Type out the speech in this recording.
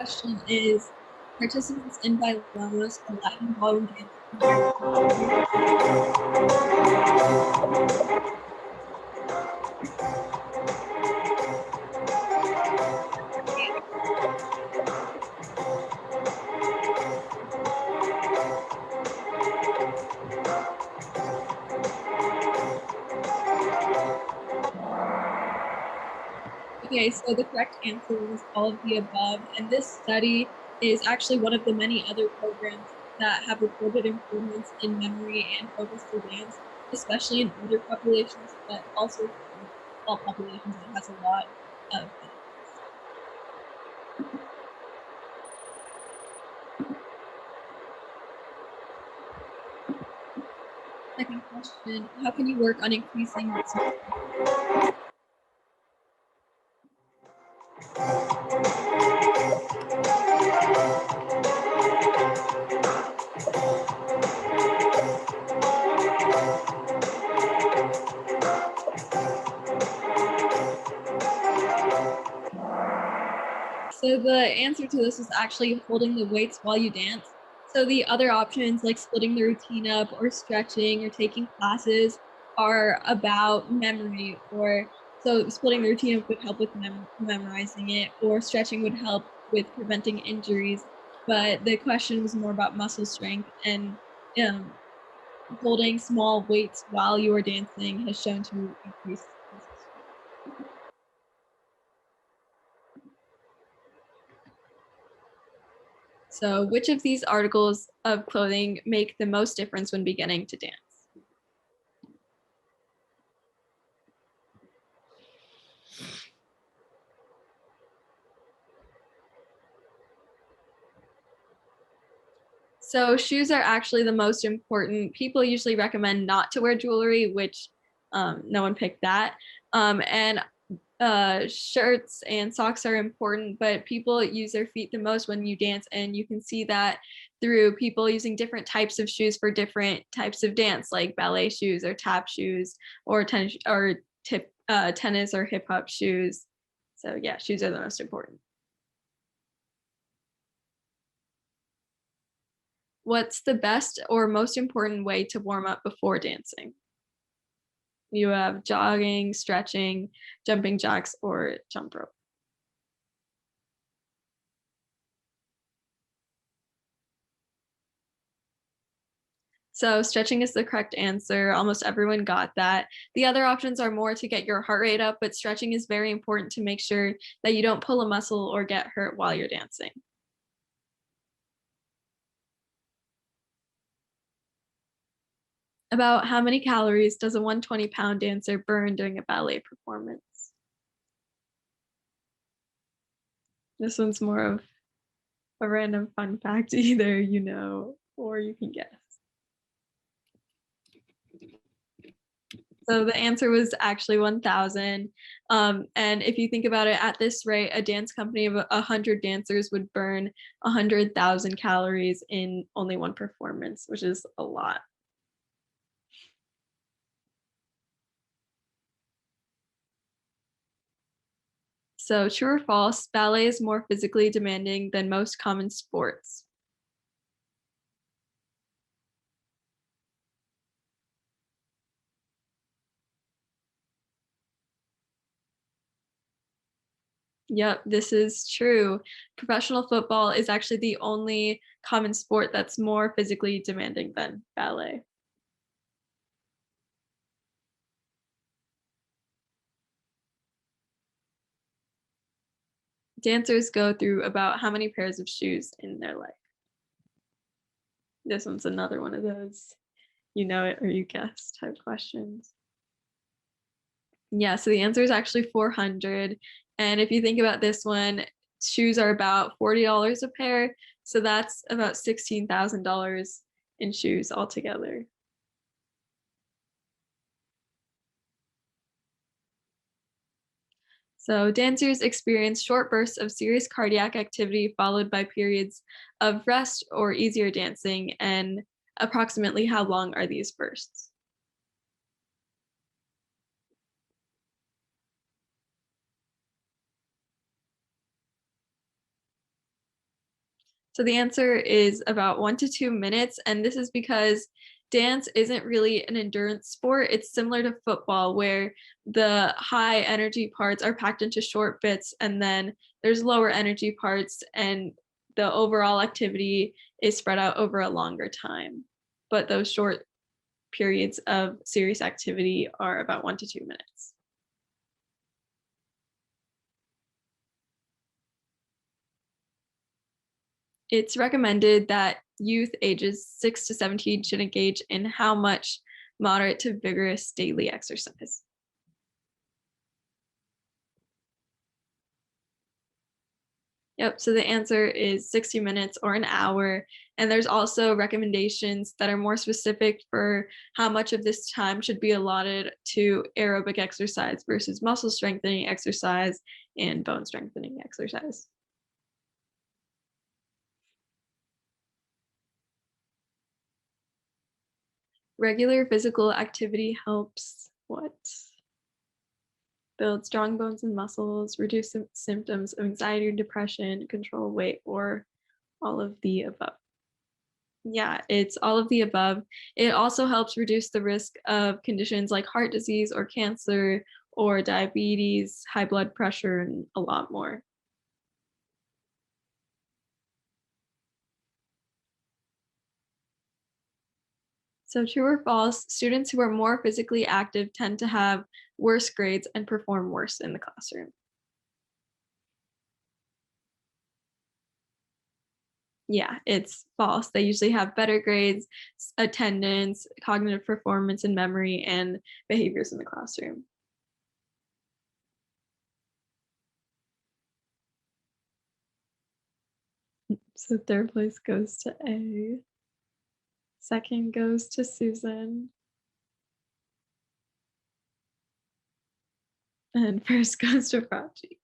question is, participants in Bailamos, a Latin ballroom dance competition. Okay, so the correct answer was all of the above, and this study is actually one of the many other programs that have reported improvements in memory and focus through dance, especially in older populations, but also for all populations. It has a lot of benefits. Second question, how can you work on increasing So the answer to this is actually holding the weights while you dance. So the other options like splitting the routine up or stretching or taking classes are about memory, or so splitting the routine up would help with memorizing it, or stretching would help with preventing injuries. But the question was more about muscle strength, and holding small weights while you are dancing has shown to increase muscle strength. So which of these articles of clothing make the most difference when beginning to dance? So shoes are actually the most important. People usually recommend not to wear jewelry, which no one picked that. And shirts and socks are important, but people use their feet the most when you dance, and you can see that through people using different types of shoes for different types of dance, like ballet shoes or tap shoes or tennis or hip hop shoes. So yeah, shoes are the most important. What's the best or most important way to warm up before dancing? You have jogging, stretching, jumping jacks, or jump rope. So stretching is the correct answer. Almost everyone got that. The other options are more to get your heart rate up, but stretching is very important to make sure that you don't pull a muscle or get hurt while you're dancing. About how many calories does a 120-pound dancer burn during a ballet performance? This one's more of a random fun fact. Either you know or you can guess. So the answer was actually 1,000. And if you think about it, at this rate, a dance company of 100 dancers would burn 100,000 calories in only one performance, which is a lot. So true or false, ballet is more physically demanding than most common sports. Yep, this is true. Professional football is actually the only common sport that's more physically demanding than ballet. Dancers go through about how many pairs of shoes in their life? This one's another one of those you know it or you guess type questions. Yeah, so the answer is actually 400. And if you think about this one, shoes are about $40 a pair. So that's about $16,000 in shoes altogether. So dancers experience short bursts of serious cardiac activity followed by periods of rest or easier dancing. And approximately how long are these bursts? So the answer is about 1 to 2 minutes, and this is because dance isn't really an endurance sport. It's similar to football, where the high energy parts are packed into short bits, and then there's lower energy parts, and the overall activity is spread out over a longer time. But those short periods of serious activity are about 1 to 2 minutes. It's recommended that youth ages 6 to 17 should engage in how much moderate to vigorous daily exercise. Yep, so the answer is 60 minutes or an hour. And there's also recommendations that are more specific for how much of this time should be allotted to aerobic exercise versus muscle strengthening exercise and bone strengthening exercise. Regular physical activity helps what? Build strong bones and muscles, reduce symptoms of anxiety or depression, control weight, or all of the above. Yeah, it's all of the above. It also helps reduce the risk of conditions like heart disease or cancer or diabetes, high blood pressure, and a lot more. So, true or false, students who are more physically active tend to have worse grades and perform worse in the classroom. Yeah, it's false. They usually have better grades, attendance, cognitive performance and memory, and behaviors in the classroom. So third place goes to A, second goes to Susan, and first goes to Prachi.